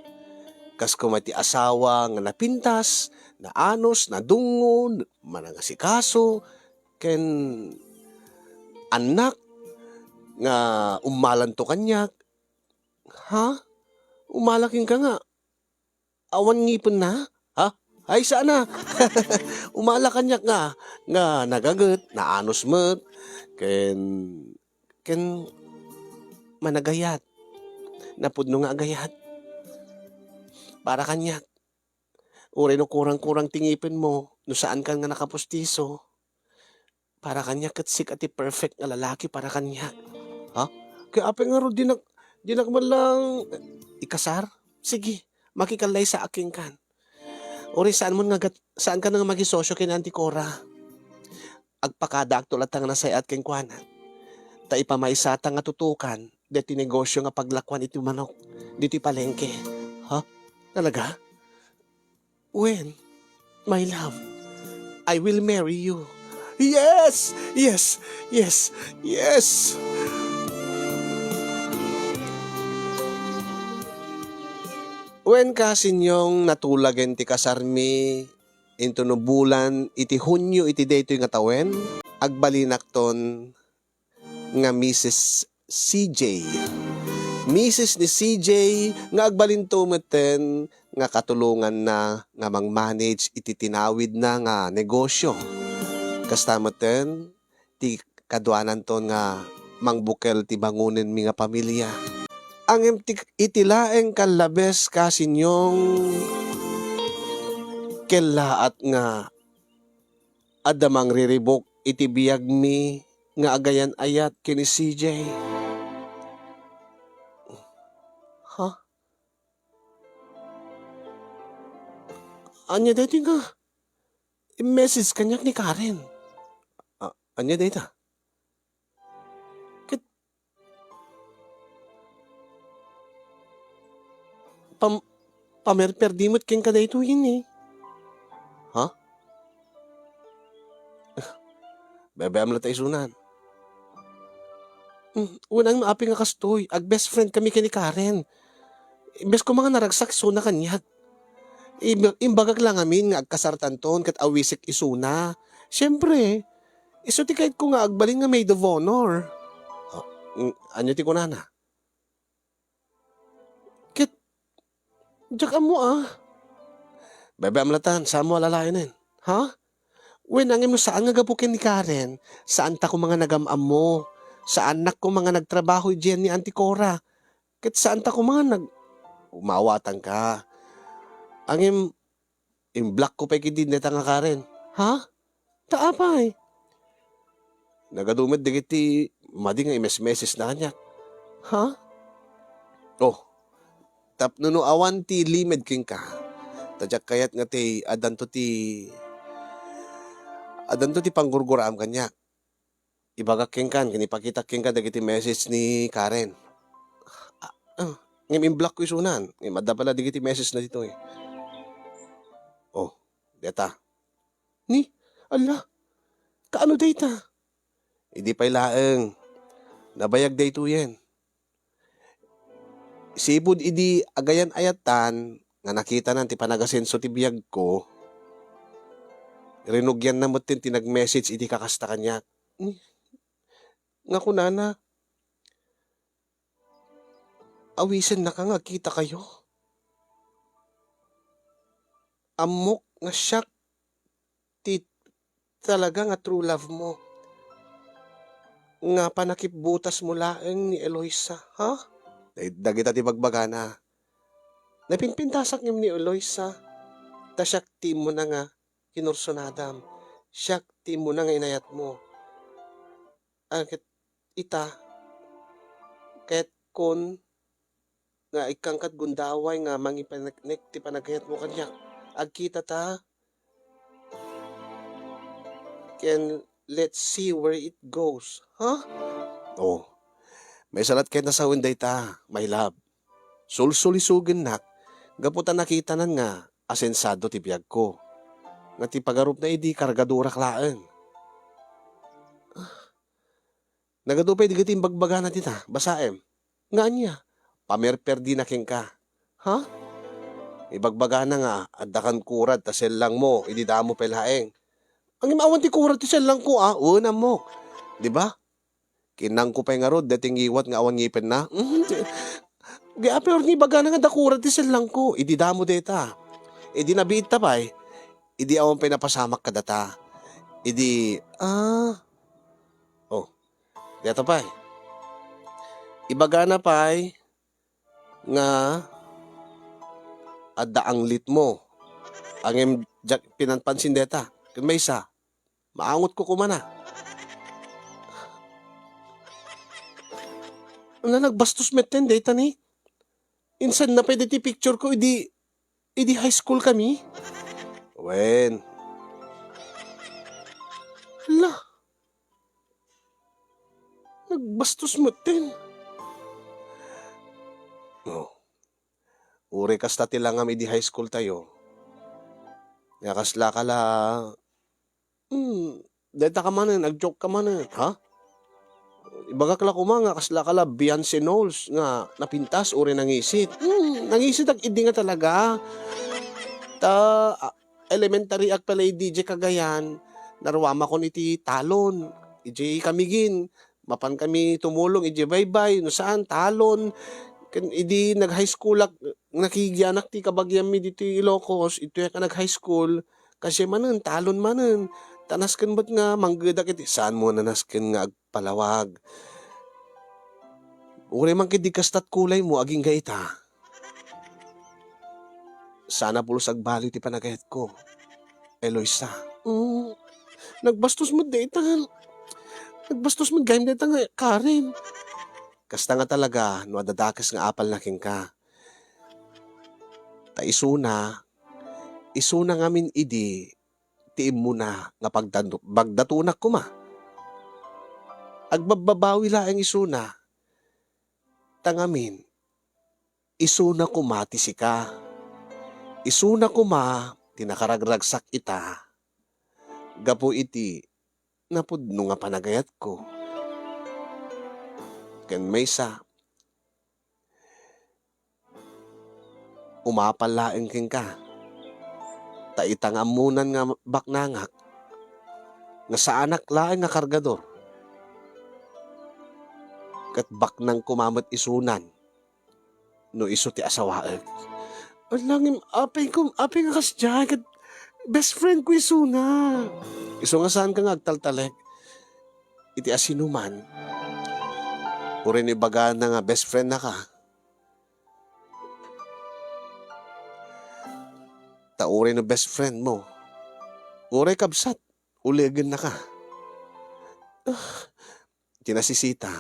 Kas kuma ti asawa nga napintas, na anos, na dungon, manangasikaso, ken anak nga umalan to kanyak. Ha? Umalaking ka nga. Awan ngipon na? Ha? Ay sana. Umala kanyak nga nagaget, na anos met, ken managayat. Napudno nga agayat. Para kanyak. Uri no kurang-kurang tingipin mo, no saan ka nga nakapustiso. Para kanyak katsik ati perfect nga lalaki para kanyak. Ha? Kaya apeng nga ro, di man lang ikasar. Sige, makikalay sa aking kan. Uri saan ka nga magisosyo kin Auntie Cora? Agpakada aktulat nga nasayat king kwanan. Ta ipamaysata nga tutukan, deti negosyo nga paglakwan iti manok, diti palengke. Ha? Talaga? When? My love, I will marry you. Yes! Yes! Yes! Yes! When kasinyong natulagen ti kasarmi into no bulan iti Hunyo iti daytoy nga tawen, agbalinakton nga Mrs. CJ. Mrs. ni CJ nga agbalinto meten nga katulungan na nga mang-manage iti tinawid na nga negosyo. Kasta meten ti kadwanan ton nga mangbukel ti bangunin mi nga pamilya. Ang itilaeng kalabes kasinyong kelaat nga adamang riribok iti biyag mi nga agayan ayat kini CJ. Ha? Anya dito nga i-message kanyak ni Karen. Anya dito? Pamerperdimot ken kada ito yun eh. Ha? Bebeam lang tayo sunan. Unang maapi nga kastoy, ag best friend kami kini Karen. Imbes ko mga naragsak suna kanyag. Imbagag lang amin nga agkasartan ton kat awisik isuna. Siyempre, iso ti kahit ko nga agbaling nga maid of honor. Anyo ti kunana? Kit, diyak mo Bebe amlatan, saan mo alalayanin? Ha? When angin mo saan nga gapukin ni Karen? Saan ta ko mga nagamam mo? Sa anak ko mga nagtrabaho diyan ni Auntie Cora? Kit saan ta ko mga umawatan ka? Angin, black ko pa ikidin neta nga Karen. Ha? Taapay. Nagadumad digiti, madi nga imes-meses na kanya. Ha? Oh, tapno awan ti limed king ka. Tadyak kayat nga ti adanto ti panggurguraam kanya. Ibagak king kan, kinipakita king ka dagiti message ni Karen. Ngim block ko isunan. Ngim adda pala digiti message na dito eh. Oh, deta. Ni, ala, kaano data? Hindi pa ilaeng. Nabayag dayto yan. Sibud idi agayan ayatan nga nakita nan ti panagasenso ti biyag ko. Rinugyan na mo tin tinag-message idi kakasta kanya. Nga kunana, awisen na ka nga kita kayo. Amok nga siyak ti talaga nga true love mo. Nga panakipbutas mo laeng ni Eloisa, ha? Dagita ti bagbagana. Napinpintasak ngim ni Eloisa. Ta siyak ti mo na nga kinursunadam. Siyak ti mo na nga inayat mo. Agit ita, kahit kon nga ikang kat gundaway nga mangipanek ti panagayat mo kanya. Agkita ta. Can let's see where it goes. Huh? Oh, may salat kayo na sa winday ta, my love. Sulsulisugin nak, gaputan nakita nan nga, asensado ti biyag ko. Nga ti pagarup na idi kargadura klaan. Nagadupay digiti bagbaga na tita, basaem. Nga niya, pamerperdi na king ka. Ha? Ibagbaga na nga, addakan kurad, tasel lang mo, ididamo pelhaeng. Ang imawan ti kurad, tasel lang ko una mo. Di ba? Kinang ko pa nga rod, dating iwat nga awan ngipin na. Gaya pero ni baga na nga dakurad, tasel lang ko, ididamo deta. Idi nabiit ta pa idi awan pinapasamak ka data. Idi, dito pa ibaga na pa nga adda ang lit mo. Ang pinanpansin deta. Kung may isa, maangot ko kumana. Ano nagbastos meten data ni? Insan na pwede ti picture ko, idi high school kami. Wen. Hala. Nagbastos meten. No. Uri kasta tilang kami di high school tayo. Yakasla ka la. Deta ka manen, nag-joke ka manen, ha? Ibagak la kuma nga kasla ka la Beyonce Knowles nga napintas uri nangisit. Nangisit ag idi nga talaga. Elementary ak pala DJ Cagayan, narwama ko niti talon. Iji kamigin, mapan kami tumulong, iji bye-bye, no saan, talon. Idi nag-high school ak, nakigyanak ti kabagyam mi diti Ilocos, ito ka nag-high school, kasi manen, talon manen. Tanasken ba't nga, manggadak iti, saan mo nanasken nga agpalawag. Uri man kidi kastat kulay mo, aging gaita. Sana pulos agbali ti panagayat ko. Eloisa. Nagbastos mo daytan. Nagbastos mo game daytan nga Karen. Kasta nga talaga, no adadakas nga apal na king ka. Ta isuna ngamin idi, tiim mo na nga bagdatunak ko ma. Agbababawi laeng isuna. Tangamin, isuna ko mati si ka. Isuna ko ma, tinakaragragsak ita. Gapo iti, napudno nga panagayat ko. Ken maysa, umapal laeng king ka. Taitang amunan nga baknangak, nga sa anak laeng nga kargador. Kat baknang kumamot isunan, no iso ti asawaeg. Alangim, apay nga kasya, kat best friend ko isuna. Iso nga saan ka nga agtaltalek, iti asinuman, uri ni baga na nga best friend na ka. Ta uri no best friend mo, uri kabsat, uligan na ka. Tinasisita.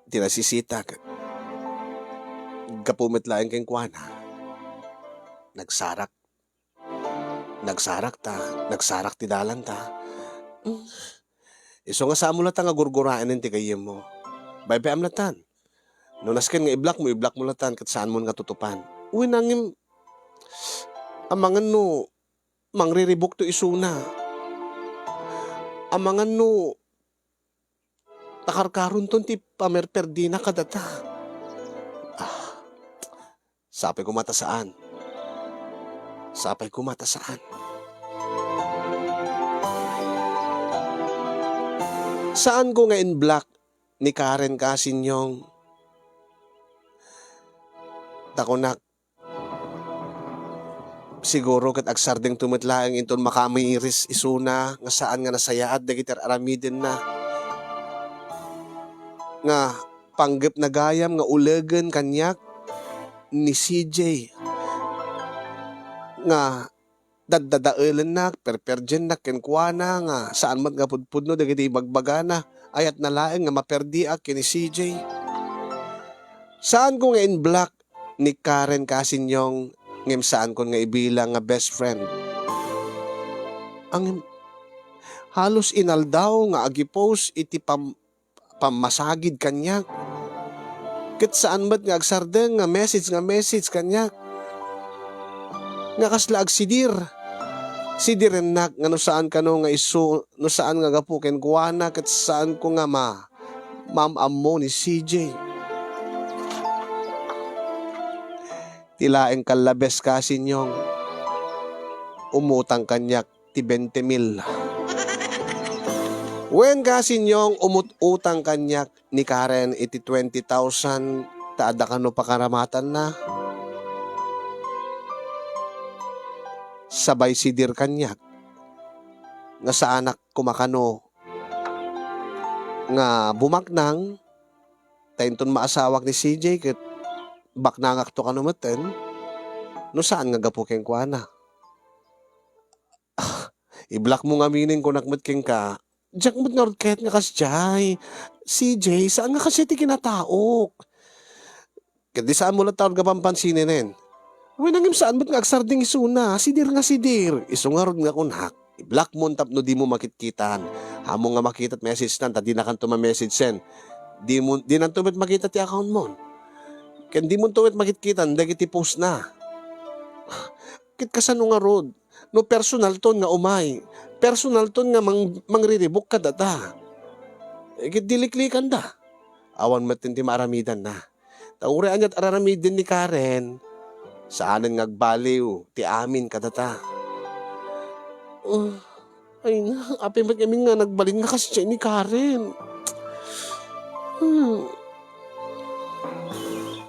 Tinasisita. Kapumit laeng keng kuana. Nagsarak ti dalan ta. Iso nga sa amula ta nga gurguraan ti kayem mo. Baybe amlatan. No nasken nga i-block mo latan kat saan mo nga tutupan. Uy nangim, amangan no, mangriribok to isuna. Amangan no, takarkaron ton ti pamerperdi na kadata. Sapay ko mata saan. Saan ko nga in black ni Karen Kasinyong takonak siguro kat agsardeng tumitlaeng inton makamiris isuna nga saan nga nasayaat dagiter aramiden na nga panggep na gayam nga ulegan kanyak ni CJ nga daddadaelan nak perperjen nak kenkwana nga saan man nga pudpudno dagiti bagbagana ayat na laeng nga maperdi ak kini CJ. Saan ko nga in black ni Karen Kasinyong ngem saan ko nga ibilang nga best friend. Ang halos inaldaw nga agi-post iti pamasagid kanyak. Ket saan ba't nga agsardeng nga message kanyak. Nga kasla agsidir. Si direnak nga no saan ka no nga isu, no saan nga gapuken kuwana ket saan ko nga mamamo ni CJ. Tilaeng kalabes kasinyong umutang kanyak ti 20,000. Wen kasinyong umutang kanyak ni Karen iti 20,000 taada kano pakaramatan na. Sabay sidir kanyak nga sa anak kumakano nga bumaknang tainton maasawak ni CJ ket baknangak to kanumeten no saan nga gapukeng kuana. I-block mo nga meaning kung nakmatking ka. Diyak mo't norket nga kasjay. CJ, saan nga kasi ti kinataok? Ket di saan mo lang taon ka pampansinin. Winangim saan mo't nga agsarding isuna. Sidir nga sidir. Isungarod nga kunhak. I-block mo tapno di mo makitkitan. Hamo nga makitat message nan, tadi na kanto ma-message sen. Di nan tumit makita ti account mo. Ken di mo tumit makitkitan, dagiti post na. Kit kasano nga rod. No personal ton nga umay. Personal ton nga mangriribok ka data. Kit diliklikan da. Awan matinti maaramidan na. Taure anyat araramidin ni Karen. Saanan ngagbaliw, ti amin ka data. Ay na, api ba't kami nga nagbalin nga kasi ni Karen.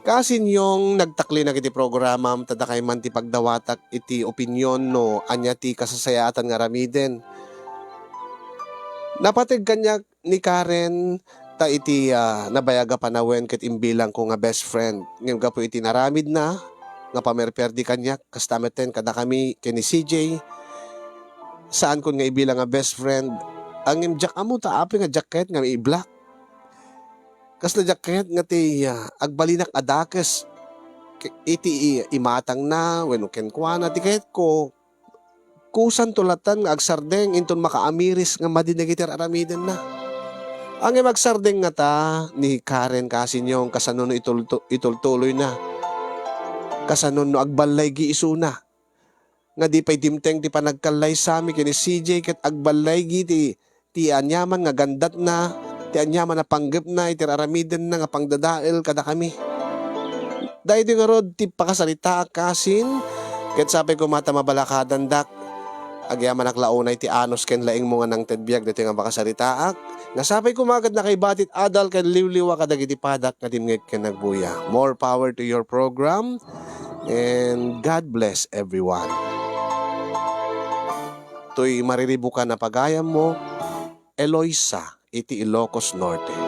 Kasin yung nagtakli na kiti programa tada kay man ti pagdawatak iti opinyon no anya ti kasasayatan nga ramiden. Napatig kanyak ni Karen ta iti nabayaga panawen ket imbilang ko nga best friend. Ngayon ka po iti naramid na nga pamerperdi kanyak kastameten kada kami kini CJ. Saan kun nga ibilang nga best friend ang imjak amo ta api nga jacket nga i-black. Kas na jacket nga ti agbalinak adakes iti imatang na wenno ken kuana ti ket ko kusan tulatan nga agsardeng inton makaamiris nga madinagiter aramiden na. Ang magsardeng nga ta ni Karen kasinyong kasano no itultuloy na. Kasano no agbalay gi isuna. Nga di pay dimteng ti panagkalay sami kini CJ ket agbalay gi ti anyaman nga gandat na. Ti anyaman na panggap na, iti aramiden na nga pangdadael kada kami. Dahil di nga rod, ti pakasalita kasin, ket sabi ko mata mabalakadan dak, agyaman naklaunay ti anos ken laing mo nga nang tedbiag dito nga makasalitaak, nga sabi ko magad na kay batit adal ken liwliwa kadag iti padak nga dimngeg ken nagbuya. More power to your program, and God bless everyone. To'y mariribukan na pagayam mo, Eloisa, iti Ilocos Norte.